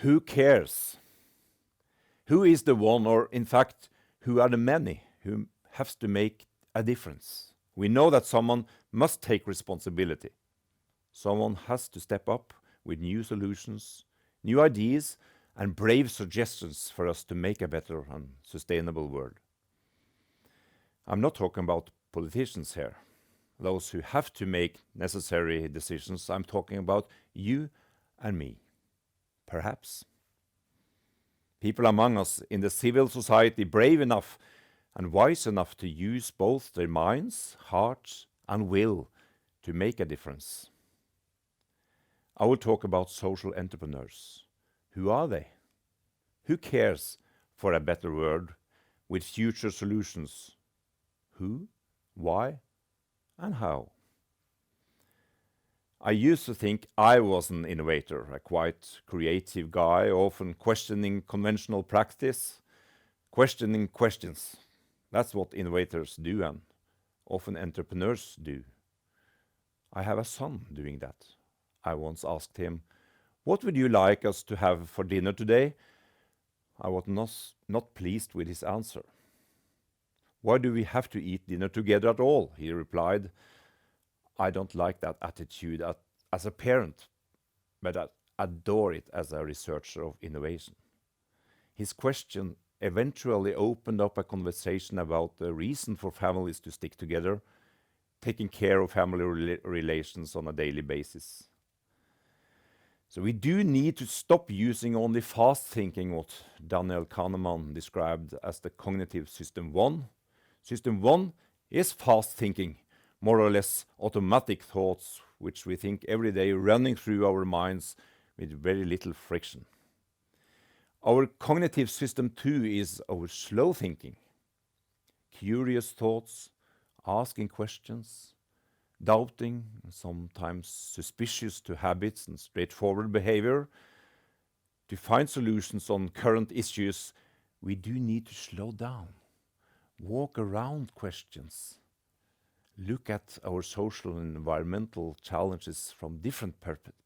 Who cares? Who is the one, or in fact, who are the many who have to make a difference? We know that someone must take responsibility. Someone has to step up with new solutions, new ideas, and brave suggestions for us to make a better and sustainable world. I'm not talking about politicians here, those who have to make necessary decisions. I'm talking about you and me, perhaps. People among us in the civil society brave enough and wise enough to use both their minds, hearts, and will to make a difference. I will talk about social entrepreneurs. Who are they? Who cares for a better world with future solutions? Who, why, and how? I used to think I was an innovator, a quite creative guy, often questioning conventional practice, questioning questions. That's what innovators do, and often entrepreneurs do. I have a son doing that. I once asked him, "What would you like us to have for dinner today?" I was not pleased with his answer. "Why do we have to eat dinner together at all?" he replied. I don't like that attitude as a parent, but I adore it as a researcher of innovation. His question eventually opened up a conversation about the reason for families to stick together, taking care of family relations on a daily basis. So we do need to stop using only fast thinking, what Daniel Kahneman described as the cognitive system 1. System 1 is fast thinking, more or less automatic thoughts which we think every day running through our minds with very little friction. Our cognitive system 2 is our slow thinking, curious thoughts, asking questions, doubting, sometimes suspicious to habits and straightforward behavior. To find solutions on current issues, we do need to slow down, walk around questions, look at our social and environmental challenges from different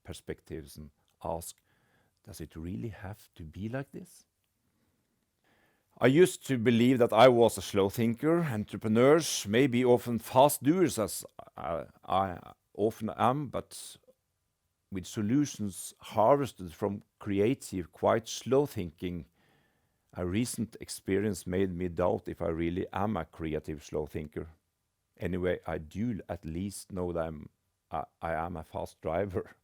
perspectives and ask, does it really have to be like this? I used to believe that I was a slow thinker. Entrepreneurs may be often fast doers, as I often am, but with solutions harvested from creative, quite slow thinking. A recent experience made me doubt if I really am a creative slow thinker. Anyway, I do at least know that I am a fast driver.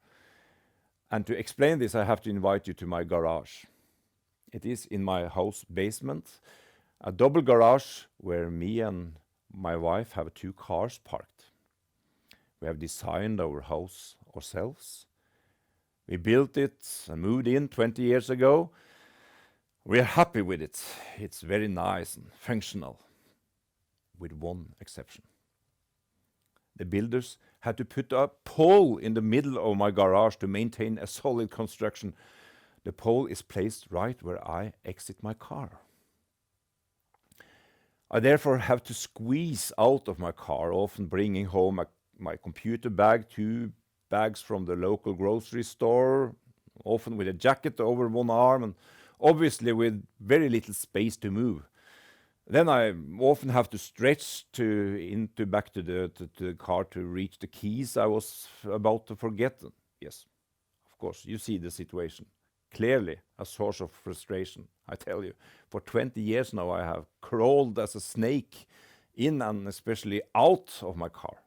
And to explain this, I have to invite you to my garage. It is in my house basement, a double garage where me and my wife have 2 cars parked. We have designed our house ourselves. We built it and moved in 20 years ago. We are happy with it. It's very nice and functional, with one exception. The builders had to put a pole in the middle of my garage to maintain a solid construction. The pole is placed right where I exit my car. I therefore have to squeeze out of my car, often bringing home my computer bag, 2 bags from the local grocery store, often with a jacket over one arm, and obviously with very little space to move. Then I often have to stretch back to the car to reach the keys I was about to forget. Yes, of course, you see the situation. Clearly a source of frustration, I tell you. For 20 years now I have crawled as a snake in and especially out of my car.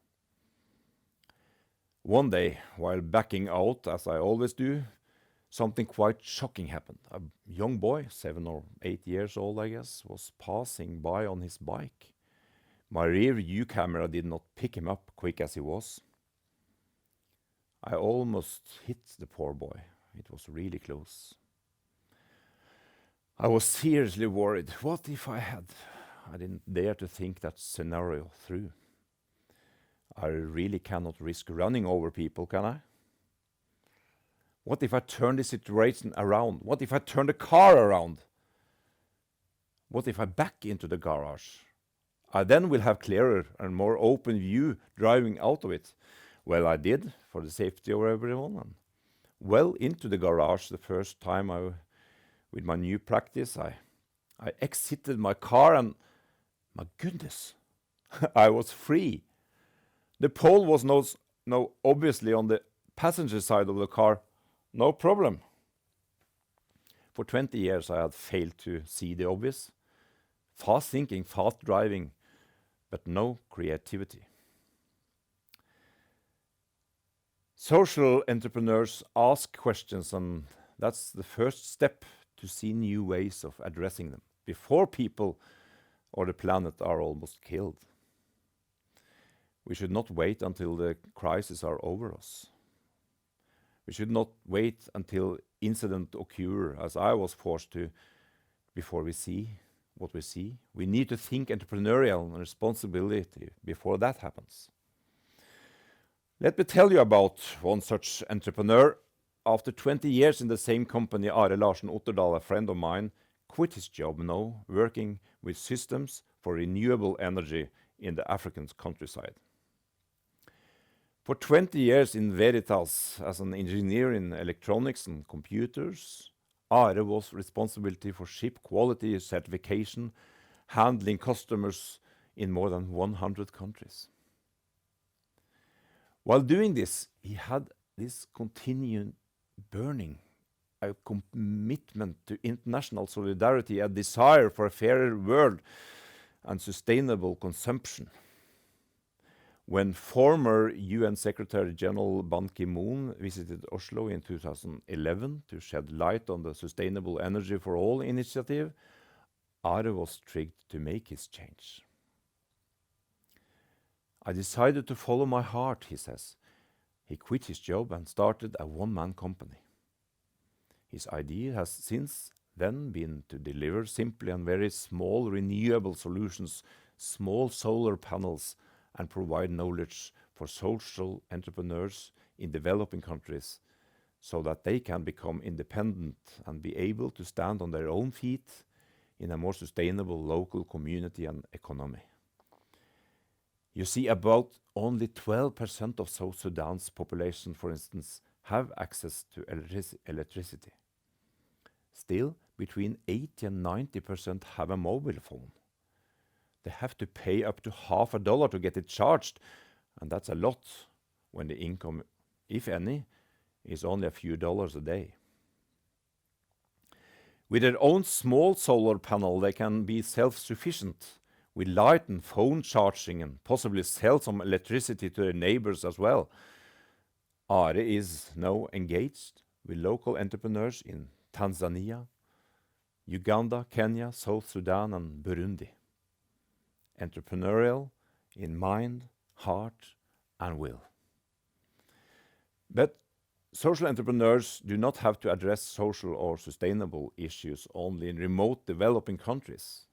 One day, while backing out, as I always do, something quite shocking happened. A young boy, 7 or 8 years old, I guess, was passing by on his bike. My rear view camera did not pick him up quick as he was. I almost hit the poor boy. It was really close. I was seriously worried. What if I had? I didn't dare to think that scenario through. I really cannot risk running over people, can I? What if I turn the situation around? What if I turn the car around? What if I back into the garage? I then will have clearer and more open view driving out of it. Well, I did, for the safety of everyone. And well into the garage the first time with my new practice. I exited my car and, my goodness, I was free. The pole was no obviously on the passenger side of the car. No problem. For 20 years I had failed to see the obvious. Fast thinking, fast driving, but no creativity. Social entrepreneurs ask questions, and that's the first step to see new ways of addressing them before people or the planet are almost killed. We should not wait until the crises are over us. We should not wait until incident occur, as I was forced to, before we see what we see. We need to think entrepreneurial and responsibility before that happens. Let me tell you about one such entrepreneur. After 20 years in the same company, Are Larsen Otterdal, a friend of mine, quit his job now, working with systems for renewable energy in the African countryside. For 20 years in Veritas as an engineer in electronics and computers, Are was responsibility for ship quality certification, handling customers in more than 100 countries. While doing this, he had this continued burning, a commitment to international solidarity, a desire for a fairer world and sustainable consumption. When former UN Secretary General Ban Ki-moon visited Oslo in 2011 to shed light on the Sustainable Energy for All initiative, Are was triggered to make his change. I decided to follow my heart, he says. He quit his job and started a one-man company. His idea has since then been to deliver simply and very small renewable solutions, small solar panels, and provide knowledge for social entrepreneurs in developing countries so that they can become independent and be able to stand on their own feet in a more sustainable local community and economy. You see, about only 12% of South Sudan's population, for instance, have access to electricity. Still, between 80 and 90% have a mobile phone. They have to pay up to $50 to get it charged, and that's a lot when the income, if any, is only a few dollars a day. With their own small solar panel, they can be self-sufficient with light and phone charging and possibly sell some electricity to their neighbors as well. Are is now engaged with local entrepreneurs in Tanzania, Uganda, Kenya, South Sudan, and Burundi. Entrepreneurial in mind, heart, and will. But social entrepreneurs do not have to address social or sustainable issues only in remote developing countries.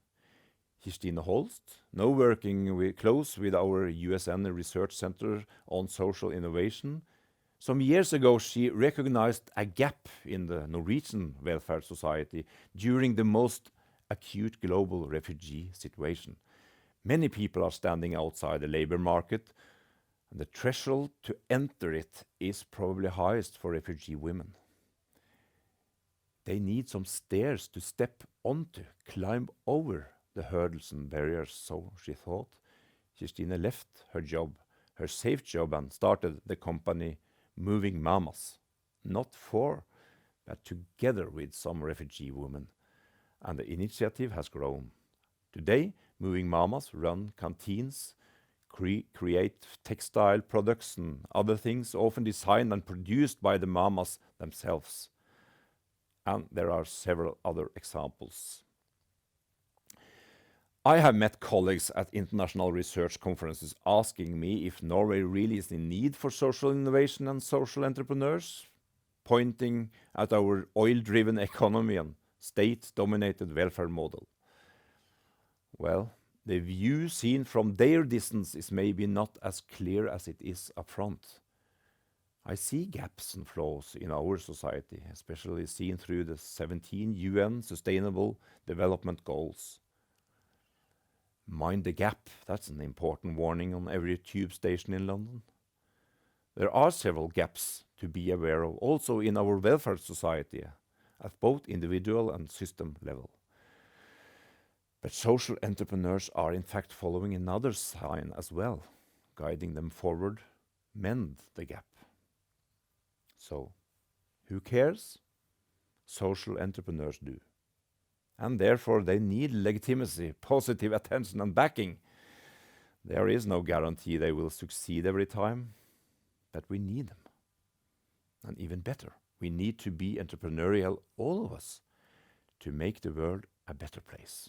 Kirstine Holst, now working close with our USN Research Center on Social Innovation. Some years ago, she recognized a gap in the Norwegian welfare society during the most acute global refugee situation. Many people are standing outside the labor market, and the threshold to enter it is probably highest for refugee women. They need some stairs to step onto, climb over the hurdles and barriers, so she thought. Kirstine left her job, her safe job, and started the company Moving Mamas, not for, but together with some refugee women. And the initiative has grown. Today, Moving Mamas run canteens, create textile products and other things, often designed and produced by the mamas themselves. And there are several other examples. I have met colleagues at international research conferences asking me if Norway really is in need for social innovation and social entrepreneurs, pointing at our oil-driven economy and state-dominated welfare model. Well, the view seen from their distance is maybe not as clear as it is up front. I see gaps and flaws in our society, especially seen through the 17 UN Sustainable Development Goals. Mind the gap, that's an important warning on every tube station in London. There are several gaps to be aware of, also in our welfare society, at both individual and system level. But social entrepreneurs are in fact following another sign as well, guiding them forward, mend the gap. So, who cares? Social entrepreneurs do. And therefore they need legitimacy, positive attention and backing. There is no guarantee they will succeed every time, but we need them. And even better, we need to be entrepreneurial, all of us, to make the world a better place.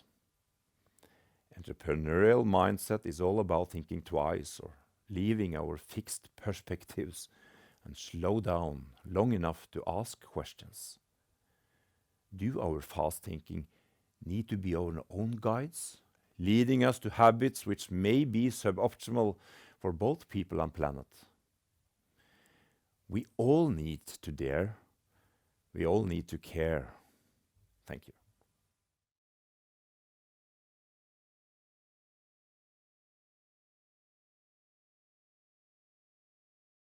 Entrepreneurial mindset is all about thinking twice or leaving our fixed perspectives and slow down long enough to ask questions. Do our fast thinking need to be our own guides, leading us to habits which may be suboptimal for both people and planet? We all need to dare. We all need to care. Thank you.